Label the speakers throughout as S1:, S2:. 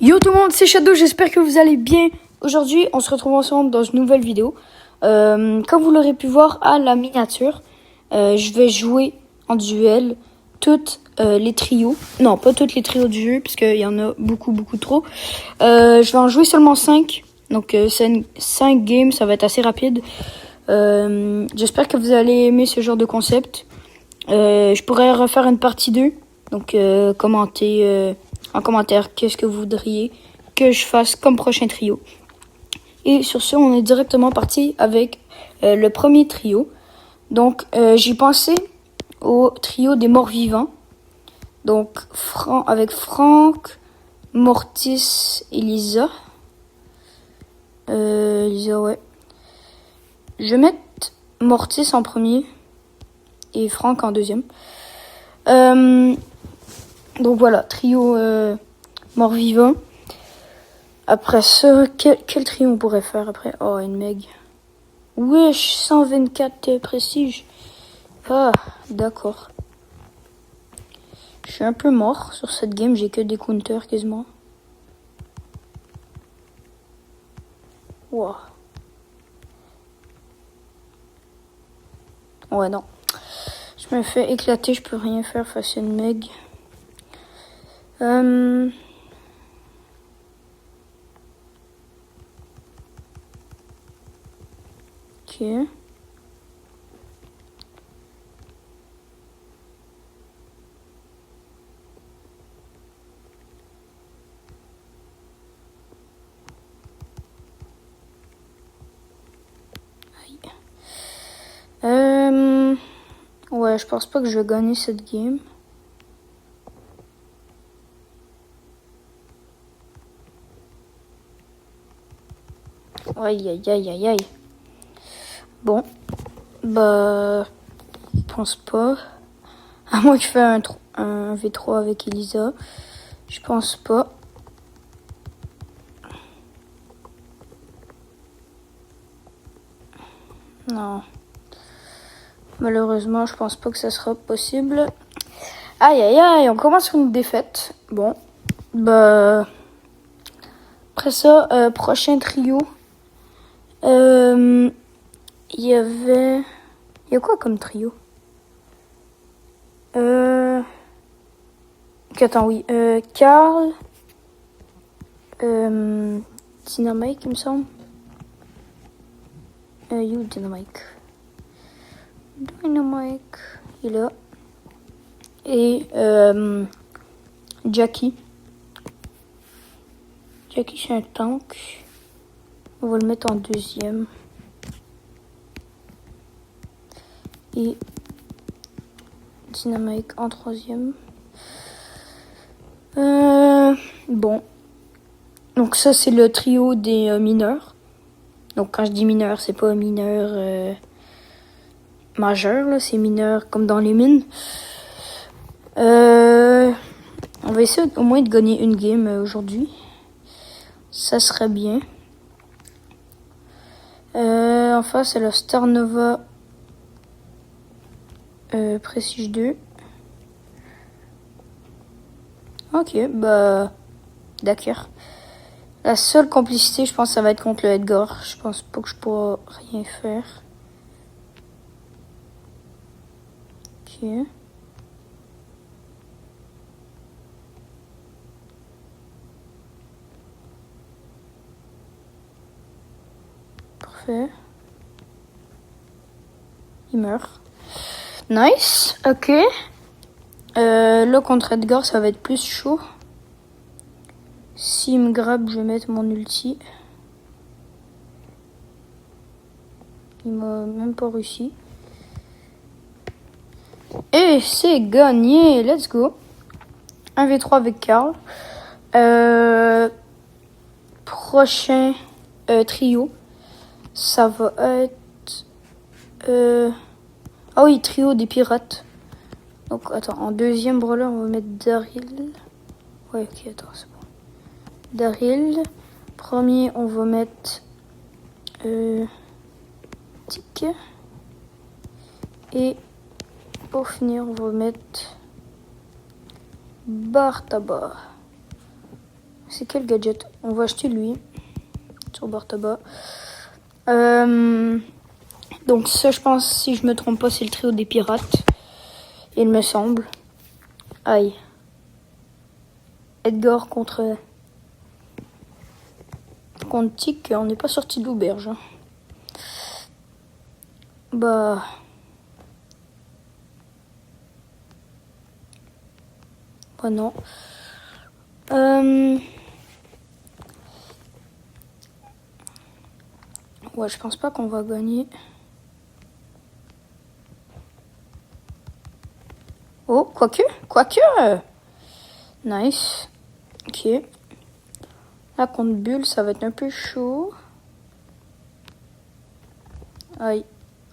S1: Yo tout le monde, c'est Shadow, j'espère que vous allez bien. Aujourd'hui, on se retrouve ensemble dans une nouvelle vidéo. Comme vous l'aurez pu voir à la miniature, je vais jouer en duel toutes les trios. Non, pas toutes les trios du jeu, parce qu'il y en a beaucoup trop. Je vais en jouer seulement 5. Donc, c'est 5 games, ça va être assez rapide. J'espère que vous allez aimer ce genre de concept. Je pourrais refaire une partie 2. Donc, commentez en commentaire qu'est-ce que vous voudriez que je fasse comme prochain trio. Et sur ce, on est directement parti avec le premier trio. Donc, j'ai pensé au trio des morts vivants. Donc, avec Franck, Mortis et Lisa. Lisa, ouais. Je vais mettre Mortis en premier et Franck en deuxième. Donc voilà, trio mort-vivant. Après ça, quel trio on pourrait faire après? Oh, une Meg. Wesh, 124 prestige. Ah, d'accord. Je suis un peu mort sur cette game, j'ai que des counters quasiment. Wow. Ouais, non. Je me fais éclater, je peux rien faire face à une Meg. Ok. Ouais, je pense pas que je vais gagner cette game. Aïe, aïe, aïe, aïe, aïe. Bon, bah, je pense pas. À moins que je fasse un V3 avec Elisa. Je pense pas. Non. Malheureusement, je pense pas que ça sera possible. Aïe, aïe, aïe, on commence sur une défaite. Bon, bah... Après ça, prochain trio. Il y avait... Il y a quoi comme trio? Attends, oui. Carl. Dynamite, il me semble. Dynamite. Dynamite. Il est là. Et Jackie. Jackie, c'est un tank. On va le mettre en deuxième. Et Dynamite en troisième. Bon. Donc ça, c'est le trio des mineurs. Donc quand je dis mineur, c'est pas mineur majeur, là, c'est mineur comme dans les mines. On va essayer au moins de gagner une game aujourd'hui. Ça serait bien. Enfin, c'est le Star Nova Prestige 2. Ok, bah... D'accord. La seule complicité, je pense, ça va être contre le Edgar. Je pense pas que je pourrai rien faire. Ok. Parfait. Il meurt. Nice, ok. Là, contre Edgar, ça va être plus chaud. S'il me grabe, je vais mettre mon ulti. Il m'a même pas réussi. Et c'est gagné. Let's go. 1v3 avec Carl. Prochain trio. Ça va être... Ah oui, trio des pirates. Donc, attends, en deuxième brawler, on va mettre Daryl. Ouais, ok, attends, c'est bon. Daryl. Premier, on va mettre... Tic. Et pour finir, on va mettre Bartaba. C'est quel gadget? On va acheter lui. Sur Bartaba. Donc ça, je pense, si je me trompe pas, c'est le trio des pirates. Il me semble. Aïe. Edgar contre Tic, on n'est pas sorti de l'auberge. Hein. Bah... Bah non. Ouais, je pense pas qu'on va gagner. Oh, quoique. Nice. Ok. Là, contre Bulle, ça va être un peu chaud. Aïe.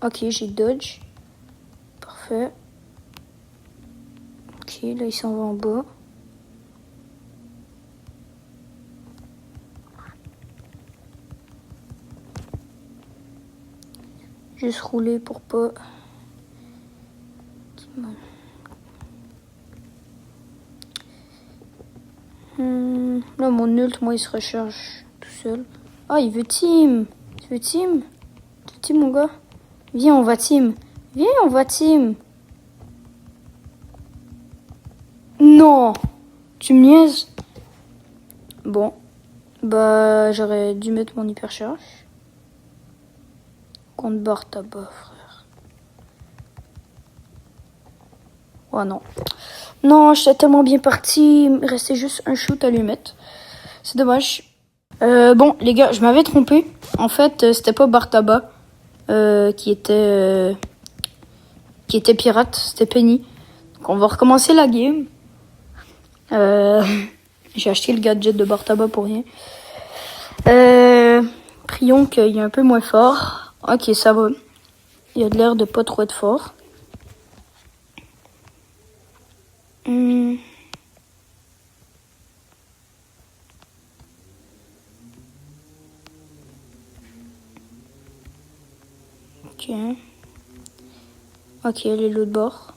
S1: Ok, j'ai dodge. Parfait. Ok, là, il s'en va en bas. Juste rouler pour pas... Là, mon ult, moi, il se recharge tout seul. Ah, il veut team. Tu veux team? Tu veux team, mon gars? Viens, on va team. Non! Tu me niaises? Bon. Bah, j'aurais dû mettre mon hypercharge. Contre Bartaba, frère. Oh non. Non, j'étais tellement bien parti. Il me restait juste un shoot à lui mettre. C'est dommage. Bon, les gars, je m'avais trompé. En fait, c'était pas Bartaba qui était pirate. C'était Penny. Donc, on va recommencer la game. J'ai acheté le gadget de Bartaba pour rien. Prions qu'il est un peu moins fort. Ok, ça va. Il a de l'air de pas trop être fort. Ok. Ok, elle est l'autre bord.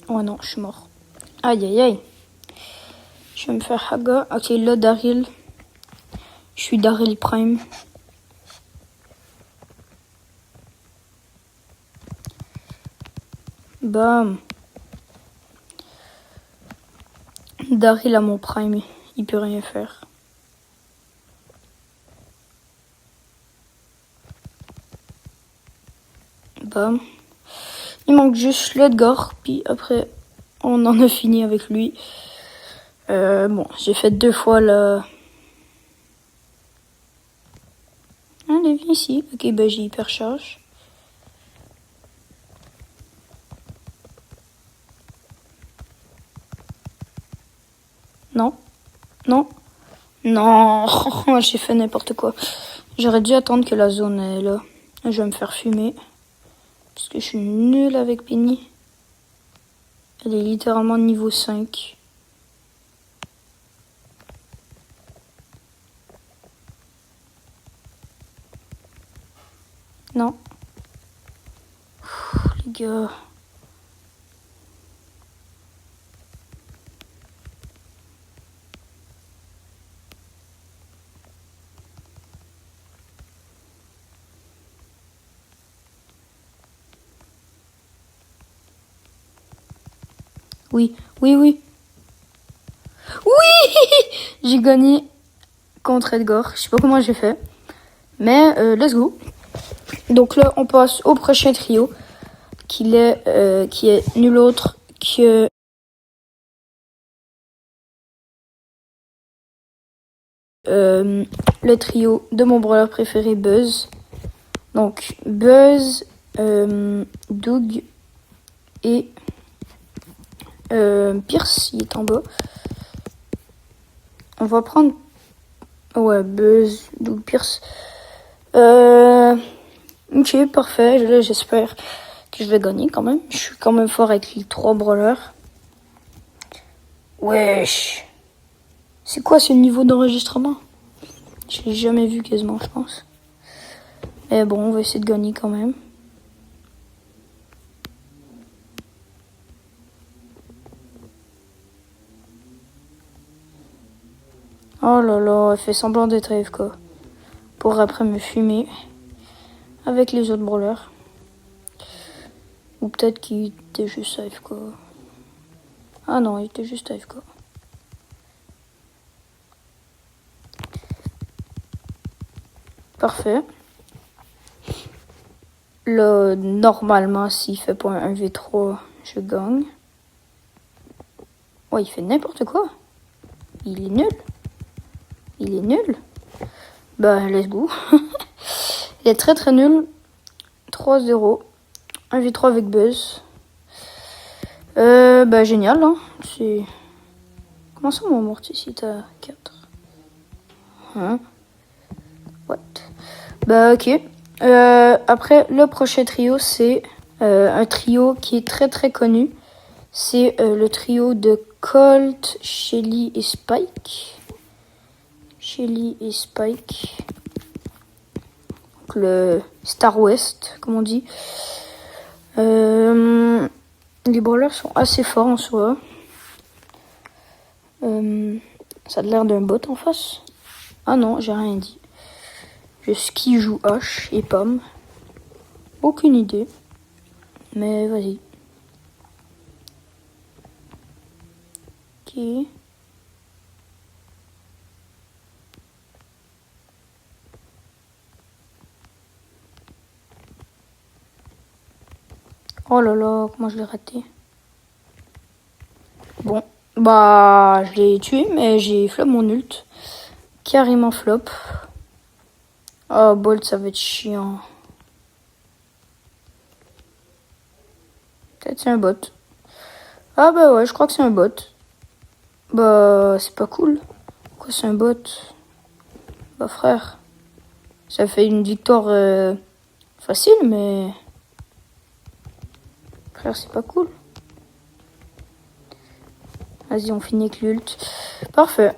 S1: Oh non, je suis mort. Aïe, aïe, aïe. Je vais me faire haga. Ok, là, Daryl. Je suis Daryl Prime. Bam. Daryl a mon Prime. Il peut rien faire. Bam. Il manque juste l'Edgar. Puis après, on en a fini avec lui. Bon, j'ai fait 2 fois le... Allez, viens ici. Ok, bah j'ai hypercharge. Non. Non. Non. J'ai fait n'importe quoi. J'aurais dû attendre que la zone est là. Je vais me faire fumer. Parce que je suis nulle avec Penny. Elle est littéralement niveau 5. Non. Les gars. Oui. Oui! J'ai gagné contre Edgar. Je sais pas comment j'ai fait. Mais let's go. Donc là, on passe au prochain trio. Qui est nul autre que... le trio de mon brawler préféré, Buzz. Donc, Buzz, Doug et Pierce, il est en bas. On va prendre... Ouais, Buzz, Doug, Pierce. Ok, parfait. Là, j'espère que je vais gagner quand même. Je suis quand même fort avec les 3 brawlers. Wesh. C'est quoi ce niveau d'enregistrement? Je l'ai jamais vu quasiment, je pense. Mais bon, on va essayer de gagner quand même. Oh là là, elle fait semblant d'être AFK. Pour après me fumer avec les autres brawlers. Ou peut-être qu'il était juste AFK. Ah non, il était juste AFK. Parfait. Là, normalement, s'il fait pas un 1v3, je gagne. Ouais, il fait n'importe quoi. Il est nul. Il est nul. Bah, let's go. Il est très très nul. 3-0. 1v3 avec Buzz. Bah, génial, hein. C'est... Comment ça, mon mortis, t'as 4 hein? What? Bah, ok. Après, le prochain trio, c'est un trio qui est très très connu. C'est le trio de Colt, Shelly et Spike. Shelly et Spike. Donc, le Star West, comme on dit. Les brawlers sont assez forts en soi. Ça a l'air d'un bot en face. Ah non, j'ai rien dit. Juste qui joue H et Pomme. Aucune idée. Mais vas-y. Ok. Oh là là, comment je l'ai raté. Bon, bah je l'ai tué, mais j'ai flop mon ult. Carrément flop. Oh, Bolt, ça va être chiant. Peut-être c'est un bot. Ah bah ouais, je crois que c'est un bot. Bah, c'est pas cool. Pourquoi c'est un bot? Bah frère, ça fait une victoire facile, mais... Frère, c'est pas cool. Vas-y, on finit avec l'ult. Parfait.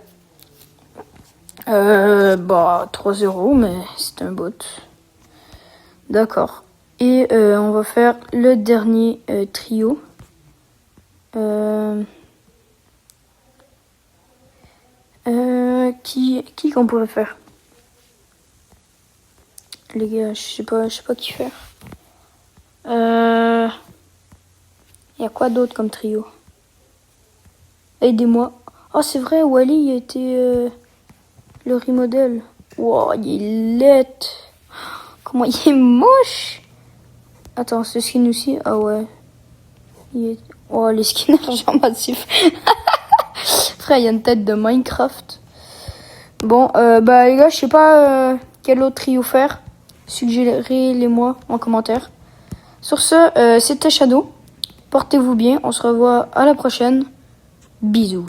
S1: Bah, 3-0, mais c'est un bot. D'accord. Et on va faire le dernier trio. Qui qu'on pourrait faire? Les gars, je sais pas qui faire. Y a quoi d'autre comme trio? Aidez-moi. Oh, c'est vrai, Wally a été le remodel. Wow, il est laid. Comment il est moche. Attends, ce skin aussi? Ah ouais. Oh, les skins argent massif. Frère, il y a une tête de Minecraft. Bon, bah les gars, je sais pas quel autre trio faire. Suggérez-les-moi en commentaire. Sur ce, c'était Shadow. Portez-vous bien. On se revoit à la prochaine. Bisous.